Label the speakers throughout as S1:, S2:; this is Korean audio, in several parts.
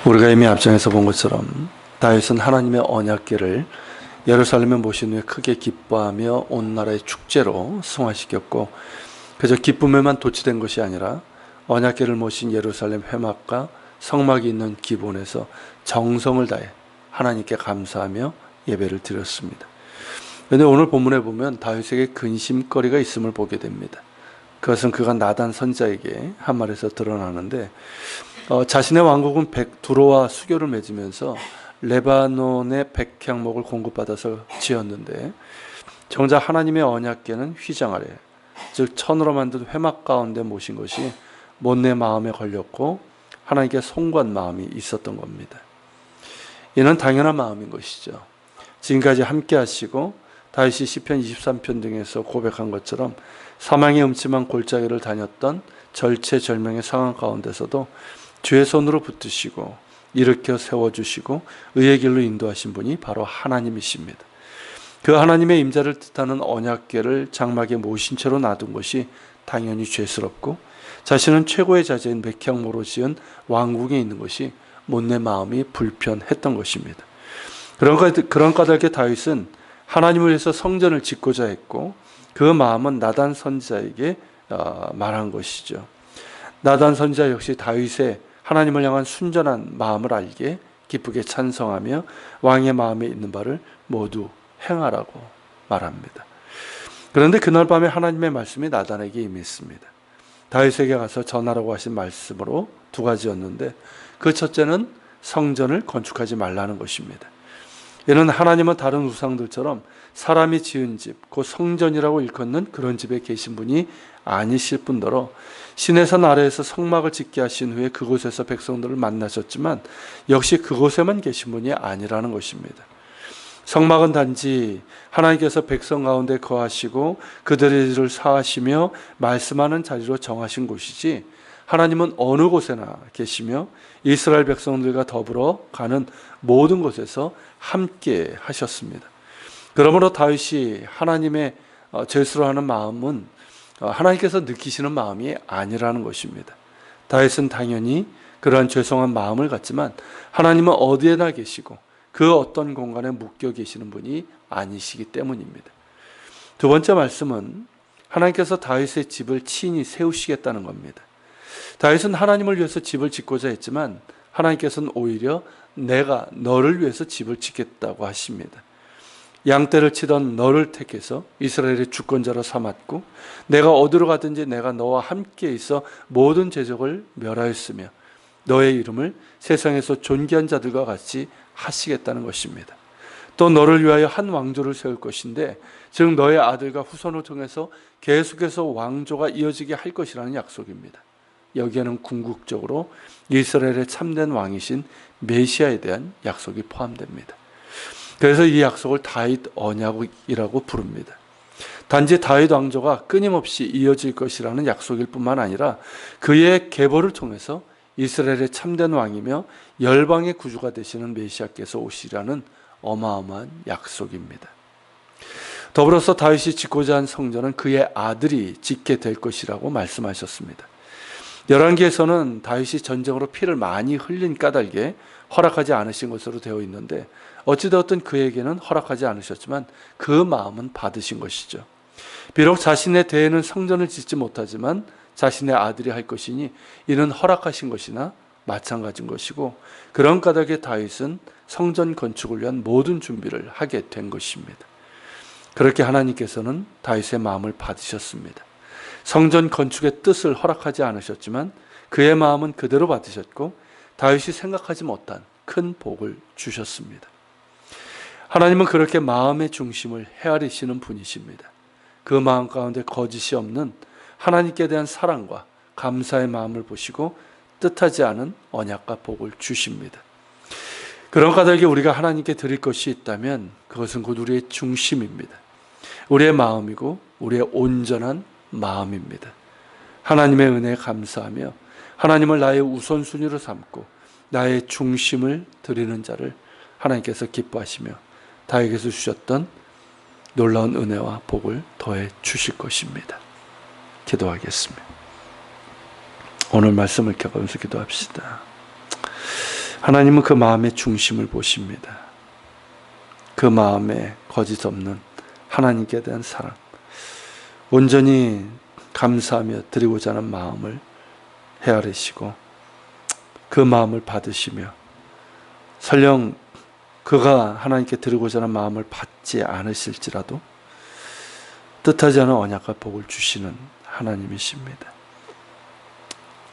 S1: 우리가 이미 앞장에서 본 것처럼 다윗은 하나님의 언약궤를 예루살렘에 모신 후에 크게 기뻐하며 온 나라의 축제로 승화시켰고, 그저 기쁨에만 도취된 것이 아니라 언약궤를 모신 예루살렘 회막과 성막이 있는 기본에서 정성을 다해 하나님께 감사하며 예배를 드렸습니다. 그런데 오늘 본문에 보면 다윗에게 근심거리가 있음을 보게 됩니다. 그것은 그가 나단 선지자에게 한 말에서 드러나는데, 자신의 왕국은 두로와 수교를 맺으면서 레바논의 백향목을 공급받아서 지었는데, 정작 하나님의 언약궤는 휘장 아래, 즉 천으로 만든 회막 가운데 모신 것이 못내 마음에 걸렸고 하나님께 송구한 마음이 있었던 겁니다. 이는 당연한 마음인 것이죠. 지금까지 함께 하시고 다윗이 시편 23편 등에서 고백한 것처럼 사망의 음침한 골짜기를 다녔던 절체절명의 상황 가운데서도 주의 손으로 붙드시고 일으켜 세워주시고 의의 길로 인도하신 분이 바로 하나님이십니다. 그 하나님의 임자를 뜻하는 언약궤를 장막에 모신 채로 놔둔 것이 당연히 죄스럽고, 자신은 최고의 자제인 백향모로 지은 왕궁에 있는 것이 못내 마음이 불편했던 것입니다. 그런 까닭에 다윗은 하나님을 위해서 성전을 짓고자 했고, 그 마음은 나단 선지자에게 말한 것이죠. 나단 선지자 역시 다윗의 하나님을 향한 순전한 마음을 알게 기쁘게 찬성하며 왕의 마음에 있는 바를 모두 행하라고 말합니다. 그런데 그날 밤에 하나님의 말씀이 나단에게 임했습니다. 다윗에게 가서 전하라고 하신 말씀으로 두 가지였는데, 그 첫째는 성전을 건축하지 말라는 것입니다. 이는 하나님은 다른 우상들처럼 사람이 지은 집, 곧 성전이라고 일컫는 그런 집에 계신 분이 아니실 뿐더러 신의 산 아래에서 성막을 짓게 하신 후에 그곳에서 백성들을 만나셨지만 역시 그곳에만 계신 분이 아니라는 것입니다. 성막은 단지 하나님께서 백성 가운데 거하시고 그들의 일을 사하시며 말씀하는 자리로 정하신 곳이지, 하나님은 어느 곳에나 계시며 이스라엘 백성들과 더불어 가는 모든 곳에서 함께 하셨습니다. 그러므로 다윗이 하나님의 죄스러워하는 마음은 하나님께서 느끼시는 마음이 아니라는 것입니다. 다윗은 당연히 그러한 죄송한 마음을 갖지만 하나님은 어디에나 계시고 그 어떤 공간에 묶여 계시는 분이 아니시기 때문입니다. 두 번째 말씀은 하나님께서 다윗의 집을 친히 세우시겠다는 겁니다. 다윗은 하나님을 위해서 집을 짓고자 했지만 하나님께서는 오히려 내가 너를 위해서 집을 짓겠다고 하십니다. 양떼를 치던 너를 택해서 이스라엘의 주권자로 삼았고, 내가 어디로 가든지 내가 너와 함께 있어 모든 제적을 멸하였으며 너의 이름을 세상에서 존귀한 자들과 같이 하시겠다는 것입니다. 또 너를 위하여 한 왕조를 세울 것인데, 즉 너의 아들과 후손을 통해서 계속해서 왕조가 이어지게 할 것이라는 약속입니다. 여기에는 궁극적으로 이스라엘의 참된 왕이신 메시아에 대한 약속이 포함됩니다. 그래서 이 약속을 다윗 언약이라고 부릅니다. 단지 다윗 왕조가 끊임없이 이어질 것이라는 약속일 뿐만 아니라 그의 계보를 통해서 이스라엘의 참된 왕이며 열방의 구주가 되시는 메시아께서 오시라는 어마어마한 약속입니다. 더불어서 다윗이 짓고자 한 성전은 그의 아들이 짓게 될 것이라고 말씀하셨습니다. 열왕기에서는 다윗이 전쟁으로 피를 많이 흘린 까닭에 허락하지 않으신 것으로 되어 있는데, 어찌되었든 그에게는 허락하지 않으셨지만 그 마음은 받으신 것이죠. 비록 자신의 대에는 성전을 짓지 못하지만 자신의 아들이 할 것이니 이는 허락하신 것이나 마찬가지인 것이고, 그런 까닭에 다윗은 성전 건축을 위한 모든 준비를 하게 된 것입니다. 그렇게 하나님께서는 다윗의 마음을 받으셨습니다. 성전 건축의 뜻을 허락하지 않으셨지만 그의 마음은 그대로 받으셨고 다윗이 생각하지 못한 큰 복을 주셨습니다. 하나님은 그렇게 마음의 중심을 헤아리시는 분이십니다. 그 마음 가운데 거짓이 없는 하나님께 대한 사랑과 감사의 마음을 보시고 뜻하지 않은 언약과 복을 주십니다. 그런 까닭에 우리가 하나님께 드릴 것이 있다면 그것은 곧 우리의 중심입니다. 우리의 마음이고 우리의 온전한 마음입니다. 하나님의 은혜에 감사하며 하나님을 나의 우선순위로 삼고 나의 중심을 드리는 자를 하나님께서 기뻐하시며 다윗에게서 주셨던 놀라운 은혜와 복을 더해 주실 것입니다. 기도하겠습니다. 오늘 말씀을 켜가면서 기도합시다. 하나님은 그 마음의 중심을 보십니다. 그 마음에 거짓 없는 하나님께 대한 사랑, 온전히 감사하며 드리고자 하는 마음을 헤아리시고 그 마음을 받으시며, 설령 그가 하나님께 드리고자 하는 마음을 받지 않으실지라도 뜻하지 않은 언약과 복을 주시는 하나님이십니다.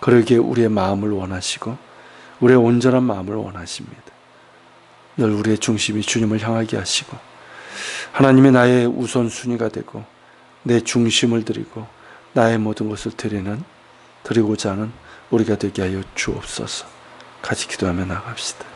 S1: 그러기에 우리의 마음을 원하시고 우리의 온전한 마음을 원하십니다. 늘 우리의 중심이 주님을 향하게 하시고 하나님이 나의 우선순위가 되고 내 중심을 드리고 나의 모든 것을 드리고자 하는 우리가 되게 하여 주옵소서. 같이 기도하며 나갑시다.